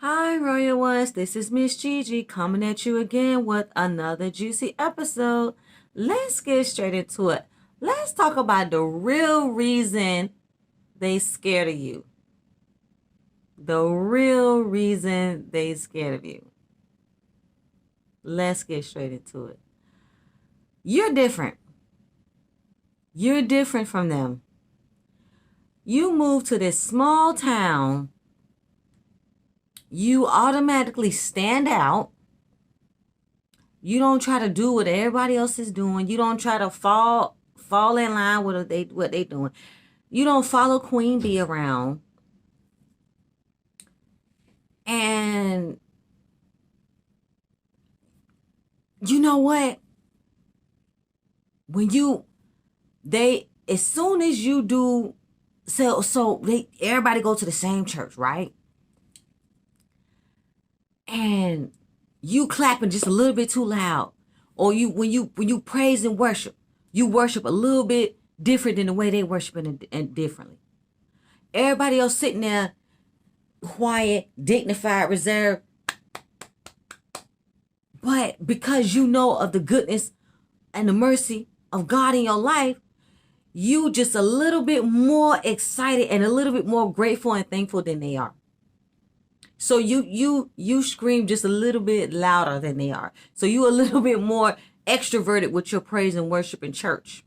Hi, Royal Ones. This is Miss Gigi coming at you again with another juicy episode. Let's get straight into it. Let's talk about the real reason they scared of you. The real reason they scared of you. Let's get straight into it. You're different. You're different from them. You moved to this small town. You automatically stand out. You don't try to do what everybody else is doing. You don't try to fall in line with what they doing. You don't follow Queen Bee around. And you know what? As soon as you do, everybody go to the same church, right? And you clapping just a little bit too loud, or when you praise and worship, you worship a little bit different than the way they worship and differently. Everybody else sitting there quiet, dignified, reserved. But because you know of the goodness and the mercy of God in your life, you just a little bit more excited and a little bit more grateful and thankful than they are. So you scream just a little bit louder than they are. So you a little bit more extroverted with your praise and worship in church.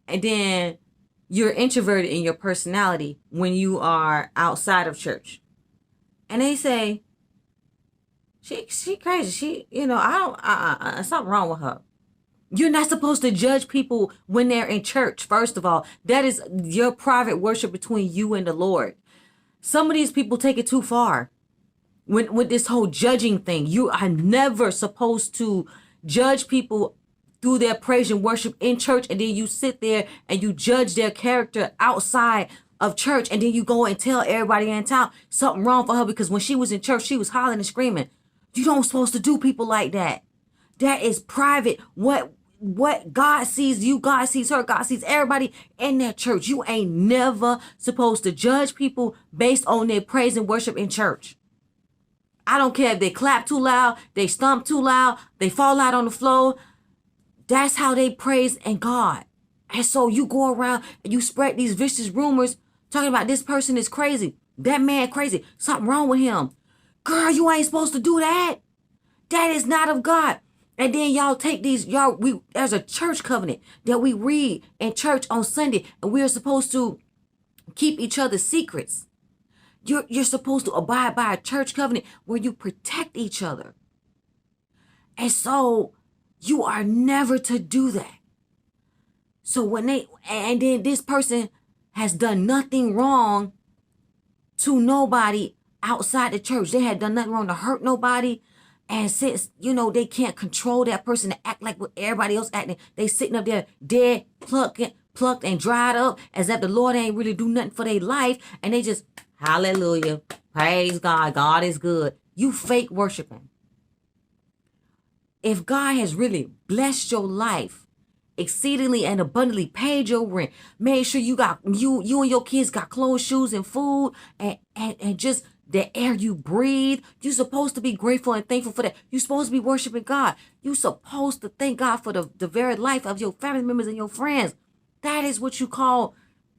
And then you're introverted in your personality when you are outside of church. And they say, she crazy. Something wrong with her. You're not supposed to judge people when they're in church. First of all, that is your private worship between you and the Lord. Some of these people take it too far. With this whole judging thing, you are never supposed to judge people through their praise and worship in church, and then you sit there and you judge their character outside of church, and then you go and tell everybody in town something wrong for her because when she was in church, she was hollering and screaming. You don't supposed to do people like that. That is private. What God sees you, God sees her, God sees everybody in that church. You ain't never supposed to judge people based on their praise and worship in church. I don't care if they clap too loud, they stomp too loud, they fall out on the floor. That's how they praise and God. And so you go around and you spread these vicious rumors talking about this person is crazy, that man crazy, something wrong with him. Girl, you ain't supposed to do that. That is not of God. And then y'all take there's a church covenant that we read in church on Sunday, and we're supposed to keep each other's secrets. You're supposed to abide by a church covenant where you protect each other. And so you are never to do that. So and then this person has done nothing wrong to nobody outside the church. They had done nothing wrong to hurt nobody. And since, they can't control that person to act like what everybody else acting, they sitting up there dead, plucked and dried up as if the Lord ain't really do nothing for their life. And they just, hallelujah, praise God, God is good. You fake worshiping. If God has really blessed your life, exceedingly and abundantly paid your rent, made sure you and your kids got clothes, shoes, and food, and just the air you breathe, you're supposed to be grateful and thankful for that. You're supposed to be worshiping God. You're supposed to thank God for the very life of your family members and your friends. That is what you call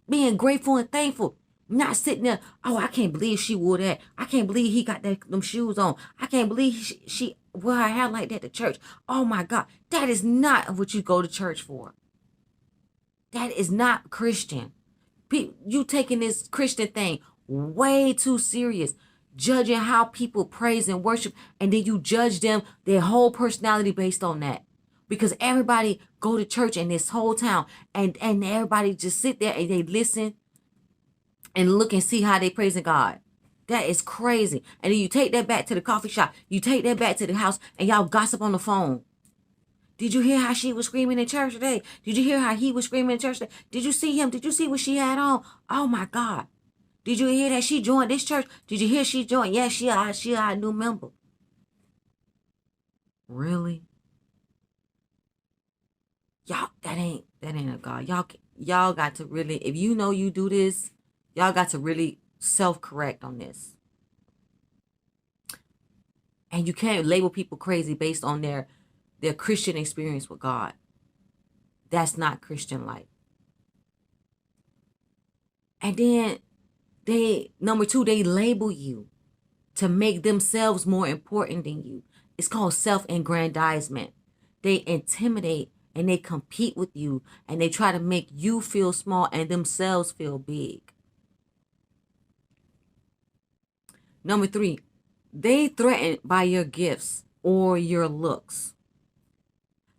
being grateful and thankful. Not sitting there, oh, I can't believe she wore that. I can't believe he got them shoes on. I can't believe she wore her hair like that to church. Oh my God, that is not what you go to church for. That is not Christian. You taking this Christian thing way too serious, judging how people praise and worship, and then you judge them, their whole personality based on that. Because everybody go to church in this whole town, and everybody just sit there and they listen and look and see how they praising God. That is crazy. And then you take that back to the coffee shop, you take that back to the house, and y'all gossip on the phone. Did you hear how she was screaming in church today? Did you hear how he was screaming in church today? Did you see him? Did you see what she had on? Oh my God. Did you hear that she joined this church? Did you hear she joined? Yes, she a new member. Really? Y'all, that ain't a God. Y'all got to really, if you know you do this, y'all got to really self-correct on this. And you can't label people crazy based on their Christian experience with God. That's not Christian life. And then number two, they label you to make themselves more important than you. It's called self-aggrandizement. They intimidate and they compete with you, and they try to make you feel small and themselves feel big. Number three, they threaten by your gifts or your looks.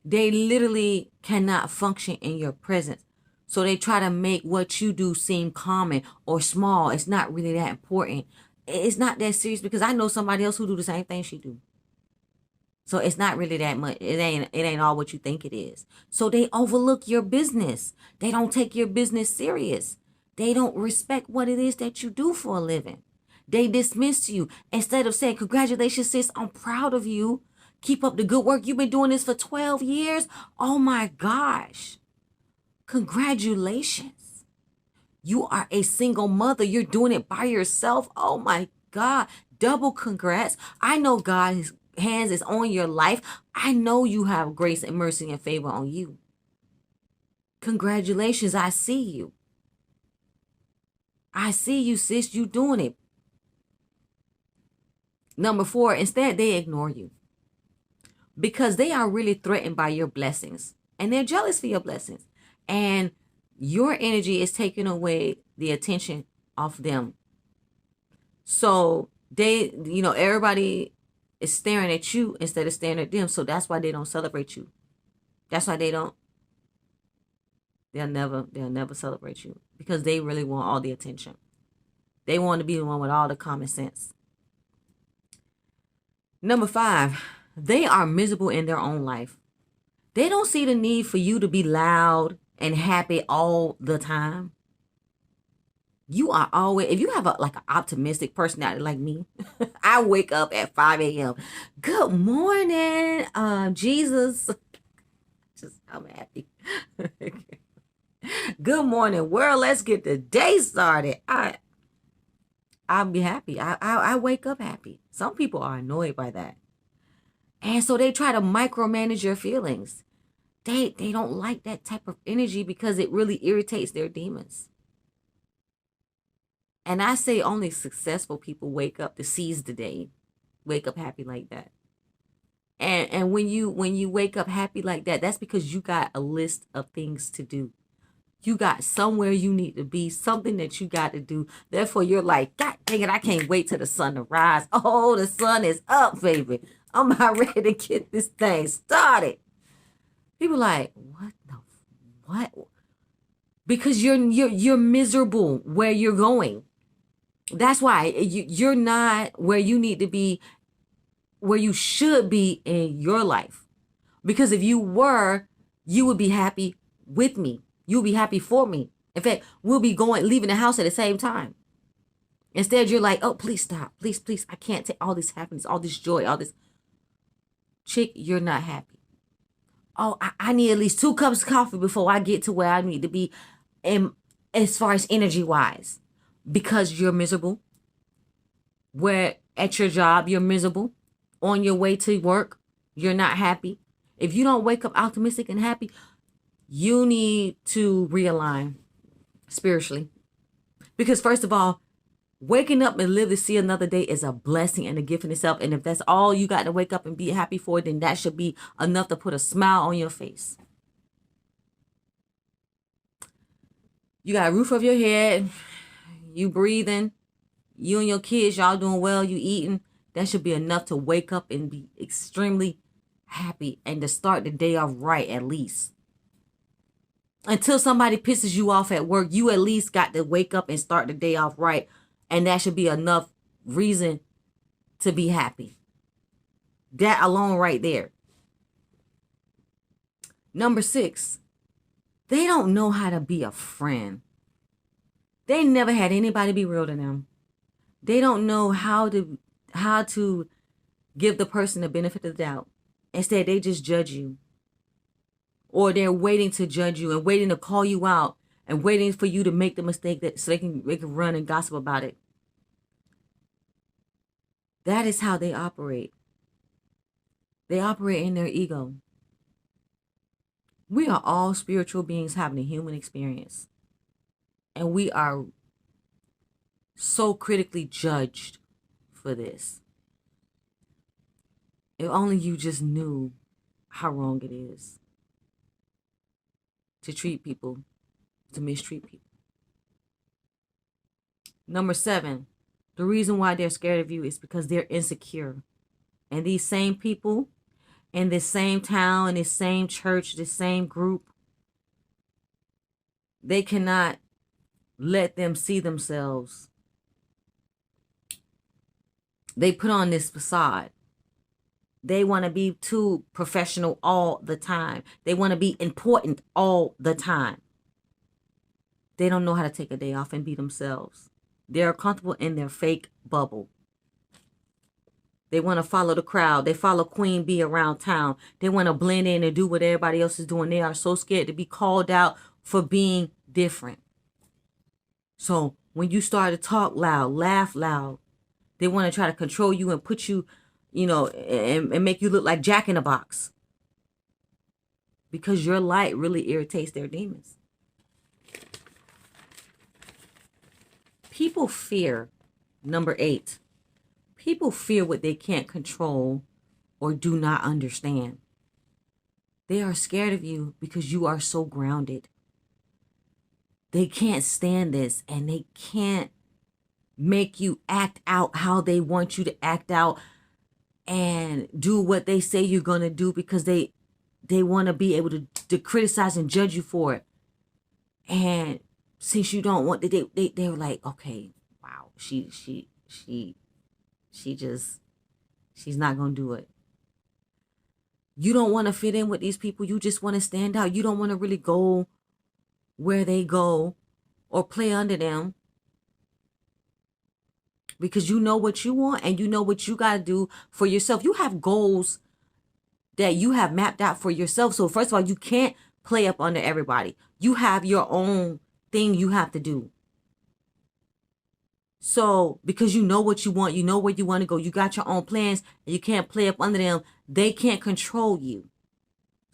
They literally cannot function in your presence. So they try to make what you do seem common or small. It's not really that important. It's not that serious, because I know somebody else who do the same thing she do. So it's not really that much. It ain't all what you think it is. So they overlook your business. They don't take your business serious. They don't respect what it is that you do for a living. They dismiss you instead of saying, congratulations, sis, I'm proud of you. Keep up the good work. You've been doing this for 12 years. Oh my gosh. Congratulations. You are a single mother. You're doing it by yourself. Oh my God. Double congrats. I know God's hands is on your life. I know you have grace and mercy and favor on you. Congratulations. I see you. I see you, sis. You doing it. Number four, instead they ignore you because they are really threatened by your blessings and they're jealous for your blessings. And your energy is taking away the attention off them. So they, everybody is staring at you instead of staring at them. So that's why they don't celebrate you. That's why they'll never celebrate you, because they really want all the attention. They want to be the one with all the common sense. Number five, they are miserable in their own life. They don't see the need for you to be loud and happy all the time. You are always, if you have an optimistic personality like me, I wake up at 5 a.m. Good morning, Jesus. I'm happy. Good morning, world. Let's get the day started. I'll be happy. I wake up happy. Some people are annoyed by that. And so they try to micromanage your feelings. They don't like that type of energy because it really irritates their demons. And I say only successful people wake up to seize the day. Wake up happy like that. And when you wake up happy like that, that's because you got a list of things to do. You got somewhere you need to be, something that you got to do. Therefore, you're like, God dang it, I can't wait till the sun to rise. Oh, the sun is up, baby. I'm about ready to get this thing started. People like, what? Because you're miserable where you're going. That's why you're not where you need to be, where you should be in your life. Because if you were, you would be happy with me. You'll be happy for me. In fact, we'll be leaving the house at the same time. Instead, you're like, oh, please stop. Please. I can't take all this happiness, all this joy, all this. Chick, you're not happy. Oh, I need at least 2 cups of coffee before I get to where I need to be as far as energy wise. Because you're miserable. Where at your job, you're miserable. On your way to work, you're not happy. If you don't wake up optimistic and happy, you need to realign spiritually. Because first of all, waking up and live to see another day is a blessing and a gift in itself. And if that's all you got to wake up and be happy for, then that should be enough to put a smile on your face. You got a roof over your head. You breathing. You and your kids, y'all doing well. You eating. That should be enough to wake up and be extremely happy and to start the day off right at least. Until somebody pisses you off at work, you at least got to wake up and start the day off right. And that should be enough reason to be happy. That alone right there. Number 6, they don't know how to be a friend. They never had anybody be real to them. They don't know how to give the person the benefit of the doubt. Instead, they just judge you. Or they're waiting to judge you and waiting to call you out and waiting for you to make the mistake so they can run and gossip about it. That is how they operate. They operate in their ego. We are all spiritual beings having a human experience. And we are so critically judged for this. If only you just knew how wrong it is to treat people, to mistreat people. Number 7, the reason why they're scared of you is because they're insecure. And these same people in this same town, in this same church, this same group, they cannot let them see themselves. They put on this facade. They want to be too professional all the time. They want to be important all the time. They don't know how to take a day off and be themselves. They're comfortable in their fake bubble. They want to follow the crowd. They follow Queen Bee around town. They want to blend in and do what everybody else is doing. They are so scared to be called out for being different. So when you start to talk loud, laugh loud, they want to try to control you and put you, and make you look like Jack in a Box. Because your light really irritates their demons. People fear, number 8. People fear what they can't control or do not understand. They are scared of you because you are so grounded. They can't stand this, and they can't make you act out how they want you to act out and do what they say you're going to do, because they want to be able to criticize and judge you for it. And since you don't want, they're like, okay, wow, she's not going to do it. You don't want to fit in with these people. You just want to stand out. You don't want to really go where they go or play under them, because you know what you want and you know what you got to do for yourself. You have goals that you have mapped out for yourself. So first of all, you can't play up under everybody. You have your own thing you have to do. So because you know what you want, you know where you want to go, you got your own plans, and you can't play up under them. They can't control you.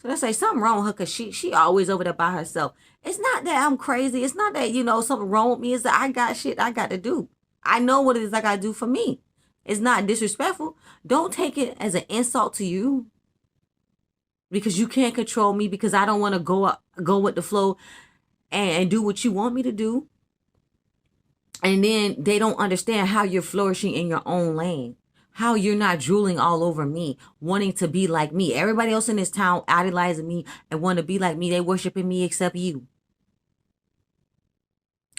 So let's say something wrong with her, because she always over there by herself. It's not that I'm crazy. It's not that, something wrong with me. It's that I got shit I got to do. I know what it is I got to do for me. It's not disrespectful. Don't take it as an insult to you, because you can't control me, because I don't want to go with the flow and do what you want me to do. And then they don't understand how you're flourishing in your own lane, how you're not drooling all over me, wanting to be like me. Everybody else in this town idolizing me and want to be like me. They worshiping me except you.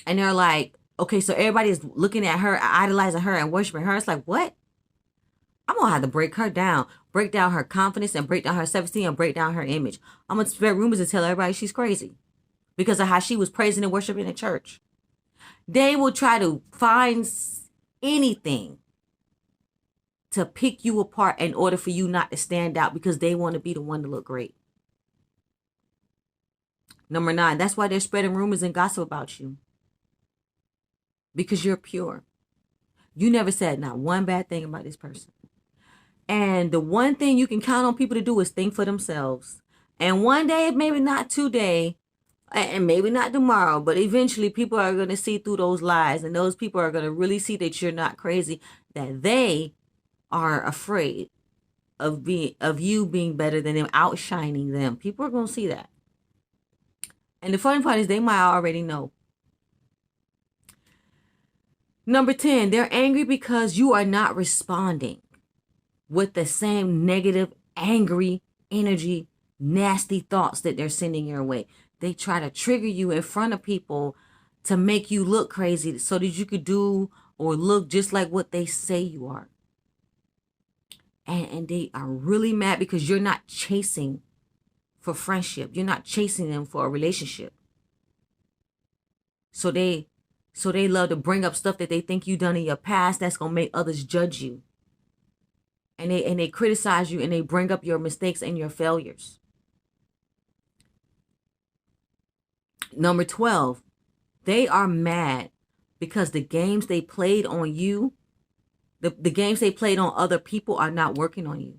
And they're like, okay, so everybody is looking at her, idolizing her and worshiping her. It's like, what? I'm going to have to break her down, break down her confidence, and break down her self-esteem, and break down her image. I'm going to spread rumors and tell everybody she's crazy because of how she was praising and worshiping in church. They will try to find anything to pick you apart in order for you not to stand out, because they want to be the one to look great. Number 9, that's why they're spreading rumors and gossip about you. Because you're pure. You never said not one bad thing about this person. And the one thing you can count on people to do is think for themselves. And one day, maybe not today, and maybe not tomorrow, but eventually people are going to see through those lies, and those people are going to really see that you're not crazy, that they are afraid of you being better than them, outshining them. People are going to see that. And the funny part is they might already know. Number 10, they're angry because you are not responding with the same negative, angry energy, nasty thoughts that they're sending your way. They try to trigger you in front of people to make you look crazy so that you could do or look just like what they say you are. And they are really mad because you're not chasing for friendship. You're not chasing them for a relationship. So they love to bring up stuff that they think you've done in your past that's going to make others judge you. And they criticize you, and they bring up your mistakes and your failures. Number 12, they are mad because the games they played on you, the games they played on other people are not working on you.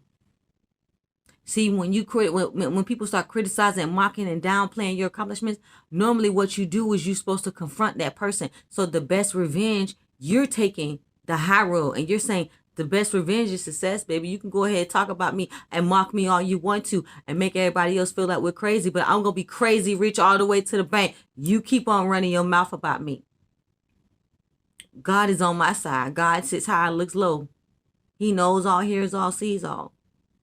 See, when people start criticizing, mocking, and downplaying your accomplishments, normally what you do is you're supposed to confront that person. So the best revenge, you're taking the high road, and you're saying the best revenge is success, baby. You can go ahead and talk about me and mock me all you want to and make everybody else feel like we're crazy, but I'm gonna be crazy rich all the way to the bank. You keep on running your mouth about me. God is on my side. God sits high and looks low. He knows all, hears all, sees all.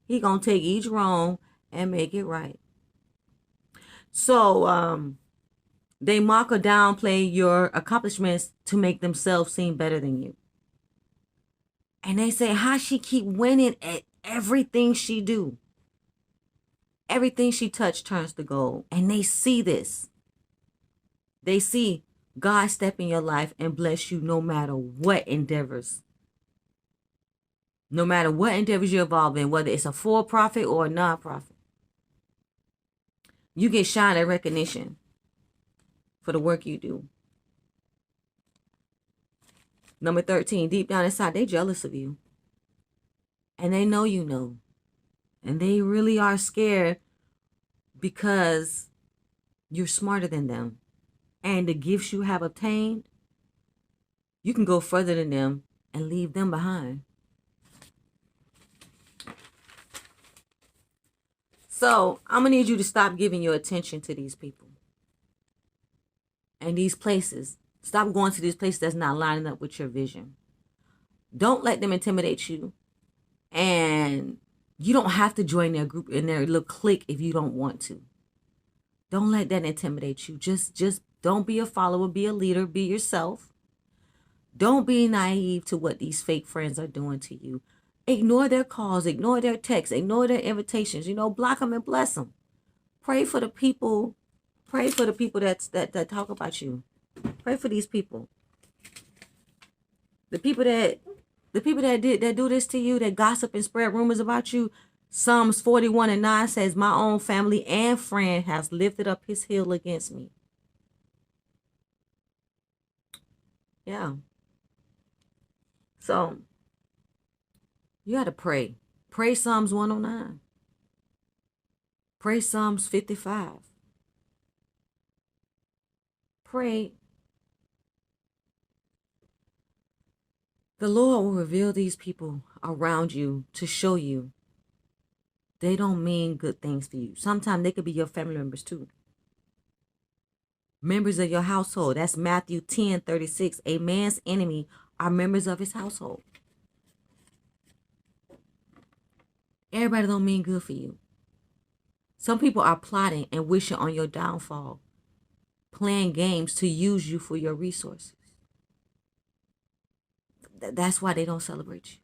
He gonna take each wrong and make it right. So they mock or downplay your accomplishments to make themselves seem better than you. And they say, how she keep winning at everything she do. Everything she touch turns to gold. And they see this. They see God step in your life and bless you no matter what endeavors. No matter what endeavors you're involved in, whether it's a for-profit or a non-profit. You get shine and recognition for the work you do. Number 13, deep down inside, they jealous of you. And they know you know. And they really are scared because you're smarter than them. And the gifts you have obtained, you can go further than them and leave them behind. So I'm going to need you to stop giving your attention to these people and these places. Stop going to these places that's not lining up with your vision. Don't let them intimidate you. And you don't have to join their group in their little clique if you don't want to. Don't let that intimidate you. Just don't be a follower, be a leader, be yourself. Don't be naive to what these fake friends are doing to you. Ignore their calls, ignore their texts, ignore their invitations. Block them and bless them. Pray for the people. Pray for the people that talk about you. Pray for these people. The people that do this to you, that gossip and spread rumors about you. Psalms 41:9 says, my own family and friend has lifted up his heel against me. Yeah. So you got to pray. Pray Psalms 109. Pray Psalms 55. Pray. The Lord will reveal these people around you to show you they don't mean good things for you. Sometimes they could be your family members too. Members of your household. That's Matthew 10:36. A man's enemy are members of his household. Everybody don't mean good for you. Some people are plotting and wishing on your downfall, playing games to use you for your resources. That's why they don't celebrate you.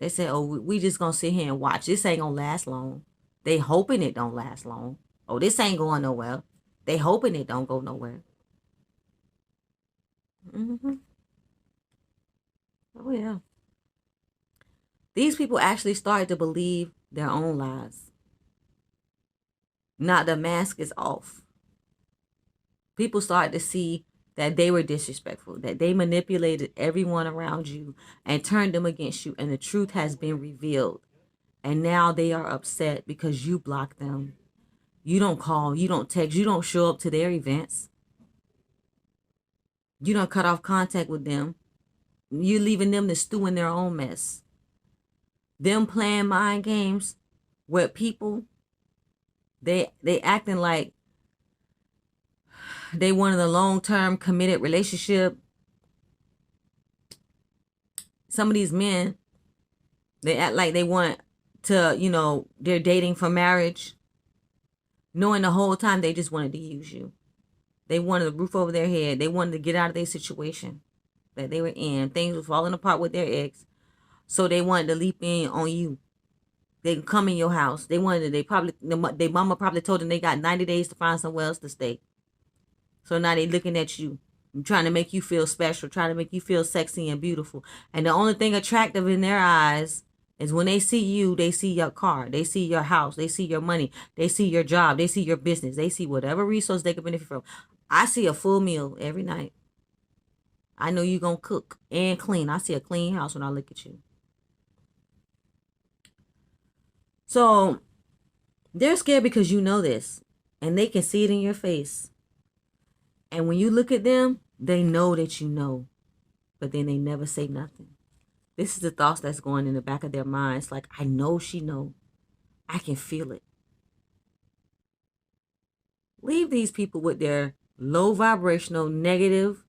They say, oh, we just gonna sit here and watch. This ain't gonna last long. They hoping it don't last long. Oh, this ain't going nowhere. They hoping it don't go nowhere. Oh, yeah. These people actually started to believe their own lies. Now the mask is off. People started to see that they were disrespectful, that they manipulated everyone around you and turned them against you, and the truth has been revealed. And now they are upset because you blocked them. You don't call, you don't text, you don't show up to their events. You don't cut off contact with them. You're leaving them to stew in their own mess. Them playing mind games with people, they acting like they wanted a long-term committed relationship. Some of these men, they act like they want to, they're dating for marriage, knowing the whole time they just wanted to use you. They wanted a roof over their head. They wanted to get out of their situation that they were in. Things were falling apart with their ex. So they wanted to leap in on you. They come in your house. Their mama probably told them they got 90 days to find somewhere else to stay. So now they looking at you, trying to make you feel special, trying to make you feel sexy and beautiful. And the only thing attractive in their eyes is when they see you, they see your car, they see your house, they see your money, they see your job, they see your business, they see whatever resource they can benefit from. I see a full meal every night. I know you're going to cook and clean. I see a clean house when I look at you. So they're scared because you know this, and they can see it in your face. And when you look at them, they know that you know, but then they never say nothing. This is the thoughts that's going in the back of their minds. Like, I know she know. I can feel it. Leave these people with their low vibrational, negative,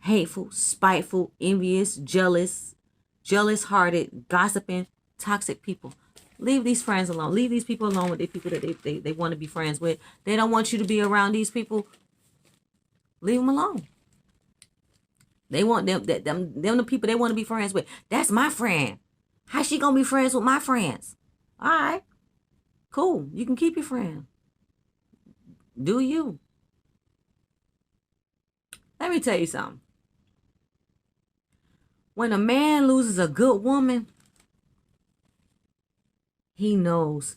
hateful, spiteful, envious, jealous-hearted, gossiping, toxic people. Leave these friends alone. Leave these people alone with the people that they want to be friends with. They don't want you to be around these people. Leave them alone. They want them the people they want to be friends with. That's my friend. How she gonna be friends with my friends? All right, cool. You can keep your friend. Do you? Let me tell you something. When a man loses a good woman, he knows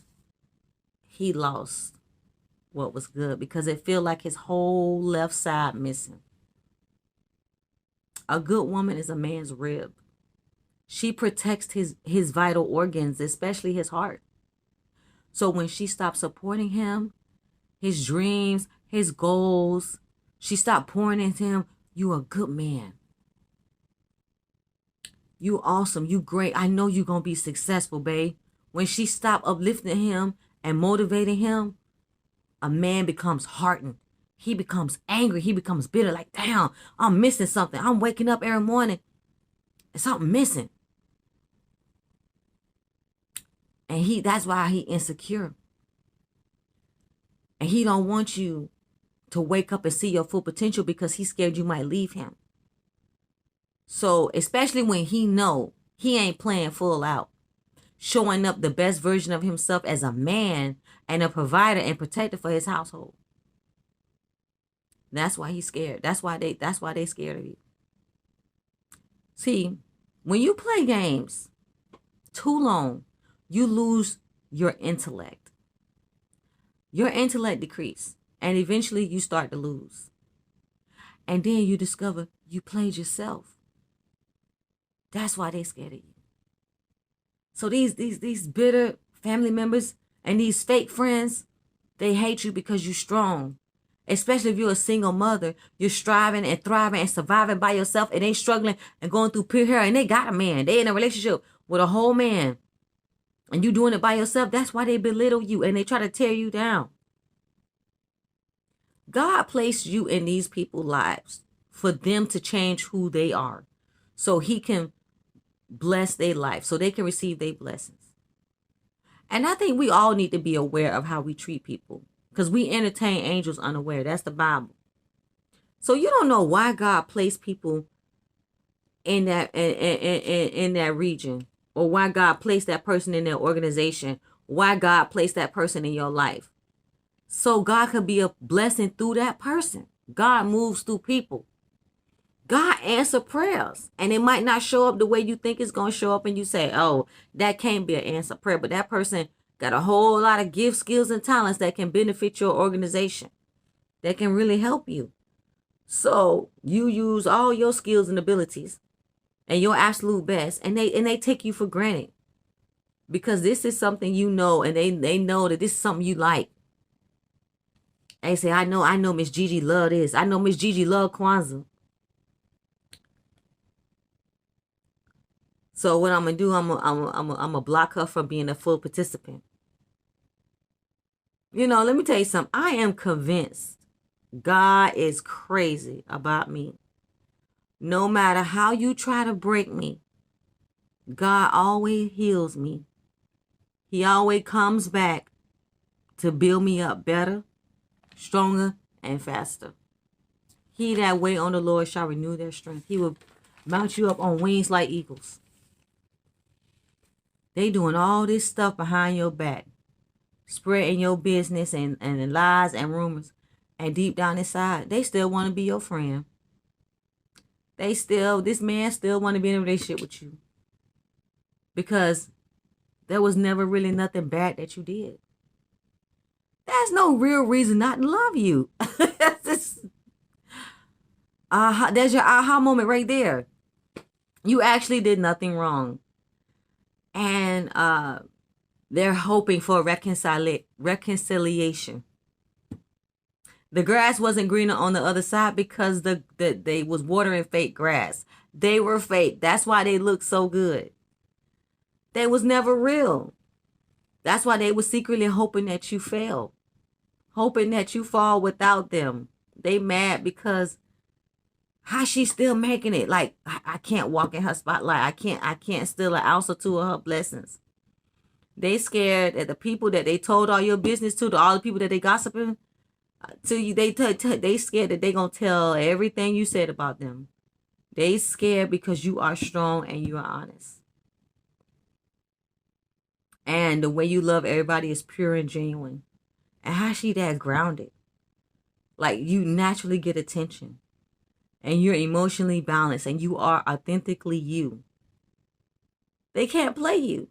he lost what was good because it feels like his whole left side missing. A good woman is a man's rib. She protects his vital organs, especially his heart. So when she stops supporting him, his dreams, his goals, she stopped pouring into him, you a good man. You awesome. You great. I know you're going to be successful, babe. When she stopped uplifting him and motivating him, a man becomes hardened. He becomes angry. He becomes bitter. Like, damn, I'm missing something. I'm waking up every morning. There's something missing. And that's why he insecure. And he don't want you to wake up and see your full potential because he's scared you might leave him. So, especially when he know he ain't playing full out, showing up the best version of himself as a man and a provider and protector for his household. That's why he's scared. That's why they scared of you. See, when you play games too long, you lose your intellect. Your intellect decreases, and eventually you start to lose. And then you discover you played yourself. That's why they scared of you. So these bitter family members and these fake friends, they hate you because you're strong. Especially if you're a single mother, you're striving and thriving and surviving by yourself, and they struggling and going through pure hell, and they got a man. They in a relationship with a whole man, and you doing it by yourself. That's why they belittle you and they try to tear you down. God placed you in these people's lives for them to change who they are, so he can bless their life, so they can receive their blessings. And I think we all need to be aware of how we treat people, because we entertain angels unaware. That's the Bible. So you don't know why God placed people in that region, or why God placed that person in their organization, why God placed that person in your life. So God could be a blessing through that person. God moves through people. God answers prayers, and it might not show up the way you think it's going to show up, and you say, oh, that can't be an answered prayer, but that person got a whole lot of gifts, skills, and talents that can benefit your organization, that can really help you. So you use all your skills and abilities and your absolute best, and they take you for granted because this is something you know, and they know that this is something you like. They say, I know Miss Gigi love this. I know Miss Gigi love Kwanzaa. So what I'm gonna do, I'm gonna block her from being a full participant. You know, let me tell you something. I am convinced God is crazy about me. No matter how you try to break me, God always heals me. He always comes back to build me up better, stronger, and faster. He that wait on the Lord shall renew their strength. He will mount you up on wings like eagles. They doing all this stuff behind your back, spreading your business and lies and rumors. And deep down inside, they still want to be your friend. This man still want to be in a relationship with you. Because there was never really nothing bad that you did. There's no real reason not to love you. There's your aha moment right there. You actually did nothing wrong. And They're hoping for reconciliation. The grass wasn't greener on the other side because they was watering fake grass. They were fake. That's why they looked so good. They was never real. That's why they were secretly hoping that you fail. Hoping that you fall without them. They mad because how she still making it? Like, I can't walk in her spotlight. I can't steal an ounce or two of her blessings. They scared that the people that they told all your business to all the people that they gossiping to you, they scared that they gonna tell everything you said about them. They scared because you are strong and you are honest. And the way you love everybody is pure and genuine. And how she that grounded? Like, you naturally get attention. And you're emotionally balanced. And you are authentically you. They can't play you.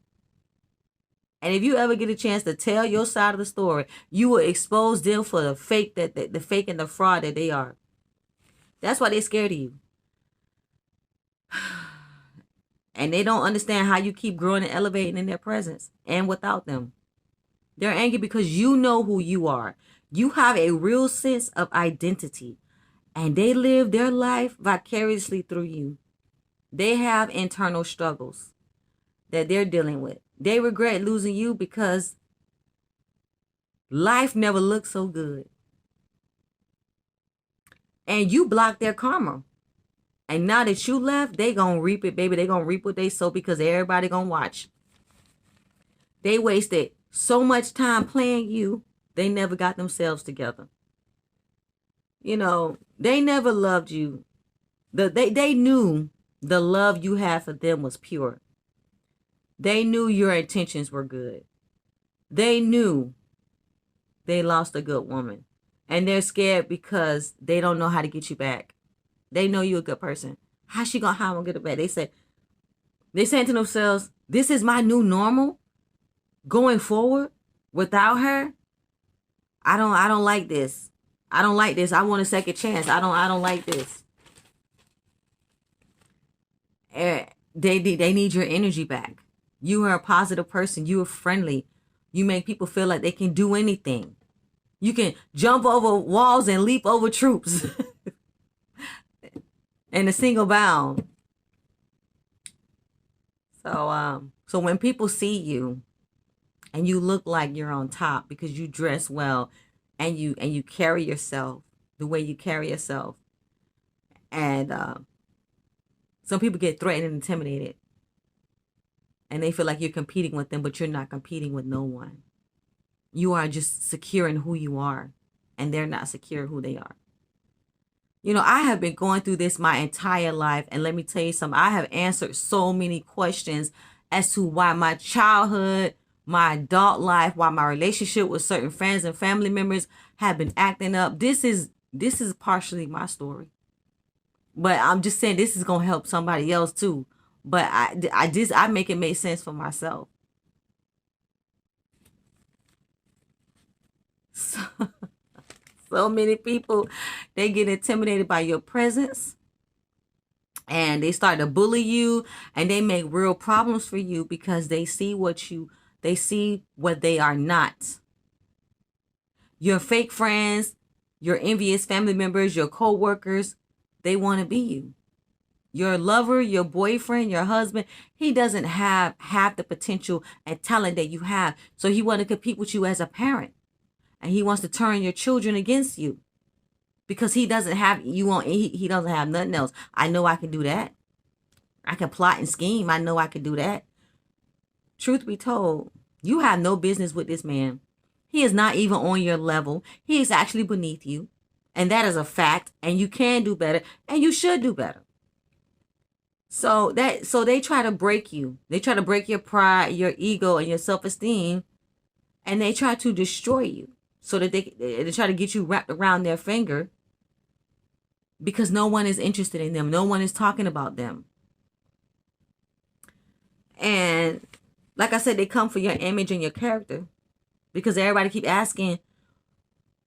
And if you ever get a chance to tell your side of the story, you will expose them for the fake the fake and the fraud that they are. That's why they're scared of you. And they don't understand how you keep growing and elevating in their presence and without them. They're angry because you know who you are. You have a real sense of identity. And they live their life vicariously through you. They have internal struggles that they're dealing with. They regret losing you because life never looked so good. And you blocked their karma. And now that you left, they gonna reap it, baby. They gonna reap what they sow because everybody gonna watch. They wasted so much time playing you, they never got themselves together. You know, they never loved you. They knew the love you had for them was pure. They knew your intentions were good. They knew they lost a good woman. And they're scared because they don't know how to get you back. They know you're a good person. How's she gonna how I'm gonna get it back? They saying to themselves, this is my new normal going forward without her. I don't like this. I don't like this. I want a second chance. I don't like this. They need your energy back. You are a positive person. You are friendly. You make people feel like they can do anything. You can jump over walls and leap over troops in a single bound. So when people see you and you look like you're on top because you dress well and you carry yourself the way you carry yourself, and some people get threatened and intimidated, and they feel like you're competing with them, but you're not competing with no one. You are just secure in who you are, and they're not secure who they are. You know, I have been going through this my entire life, and let me tell you something. I have answered so many questions as to why my childhood, my adult life, why my relationship with certain friends and family members have been acting up. This is partially my story. But I'm just saying this is going to help somebody else too. But I make it make sense for myself. So many people, they get intimidated by your presence. And they start to bully you. And they make real problems for you because they see what they are not. Your fake friends, your envious family members, your co-workers, they want to be you. Your lover, your boyfriend, your husband, he doesn't have the potential and talent that you have. So he wants to compete with you as a parent. And he wants to turn your children against you. Because he doesn't have he doesn't have nothing else. I know I can do that. I can plot and scheme. I know I can do that. Truth be told, you have no business with this man. He is not even on your level. He is actually beneath you. And that is a fact. And you can do better. And you should do better. So they try to break you. They try to break your pride, your ego, and your self-esteem. And they try to destroy you. So that they try to get you wrapped around their finger. Because no one is interested in them. No one is talking about them. And like I said, they come for your image and your character. Because everybody keep asking,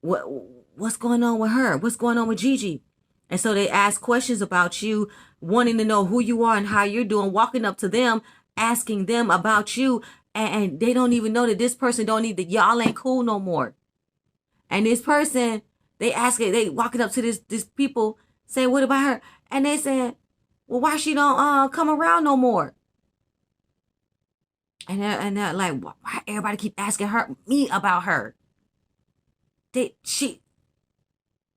what's going on with her? What's going on with Gigi? And so they ask questions about you, wanting to know who you are and how you're doing, walking up to them, asking them about you. and they don't even know that this person don't need that y'all ain't cool no more. And this person, they walking up to this people saying, what about her? And they said, well, why she don't come around no more? And they're like, why everybody keep asking me about her?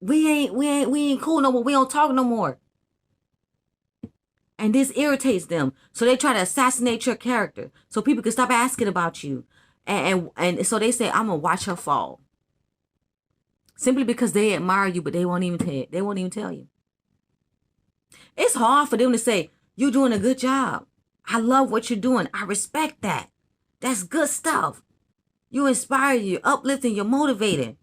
We ain't cool no more. We don't talk no more. And this irritates them. So they try to assassinate your character so people can stop asking about you. And so they say, I'm going to watch her fall. Simply because they admire you, but they won't even tell you. It's hard for them to say, you're doing a good job. I love what you're doing. I respect that. That's good stuff. You inspire, you're uplifting, you're motivating.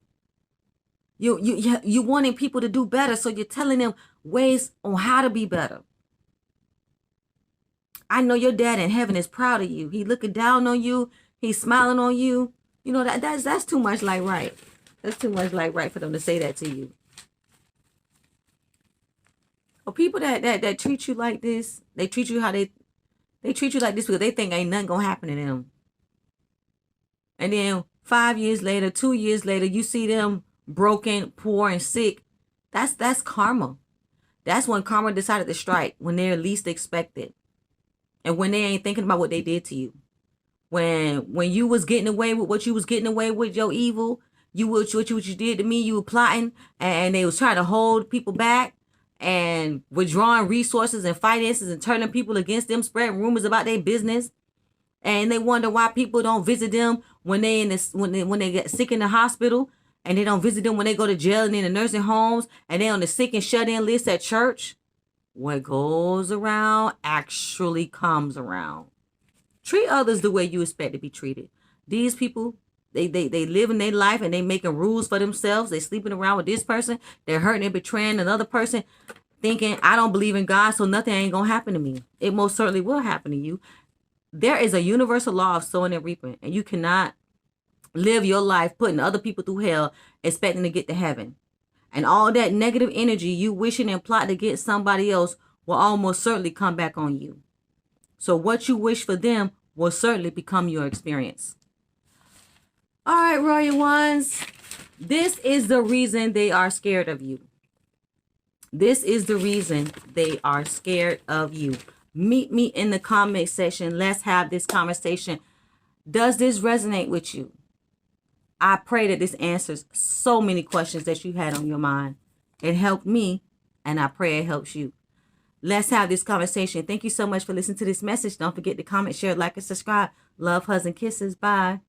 You wanting people to do better, so you're telling them ways on how to be better. I know your dad in heaven is proud of you. He looking down on you. He's smiling on you. You know, that's too much like right. That's too much like right for them to say that to you. But people that treat you like this, they treat you how they treat you like this because they think ain't nothing gonna happen to them. And then 5 years later, 2 years later, you see them broken, poor, and sick. That's karma. That's when karma decided to strike, when they're least expected. And when they ain't thinking about what they did to you. When you was getting away with what you was getting away with, your evil, what you did to me, you were plotting, and they was trying to hold people back and withdrawing resources and finances and turning people against them, spreading rumors about their business. And they wonder why people don't visit them when they when they get sick in the hospital, and they don't visit them when they go to jail and in the nursing homes, and they on the sick and shut-in list at church. What goes around actually comes around. Treat others the way you expect to be treated. These people, they live in their life and they making rules for themselves. They sleeping around with this person. They're hurting and betraying another person, thinking, I don't believe in God, so nothing ain't going to happen to me. It most certainly will happen to you. There is a universal law of sowing and reaping, and you cannot live your life putting other people through hell expecting to get to heaven. And all that negative energy you wishing and plotting to get somebody else will almost certainly come back on you. So what you wish for them will certainly become your experience. All right, Royal Ones. This is the reason they are scared of you. This is the reason they are scared of you. Meet me in the comment section. Let's have this conversation. Does this resonate with you? I pray that this answers so many questions that you had on your mind. It helped me, and I pray it helps you. Let's have this conversation. Thank you so much for listening to this message. Don't forget to comment, share, like, and subscribe. Love, hugs, and kisses. Bye.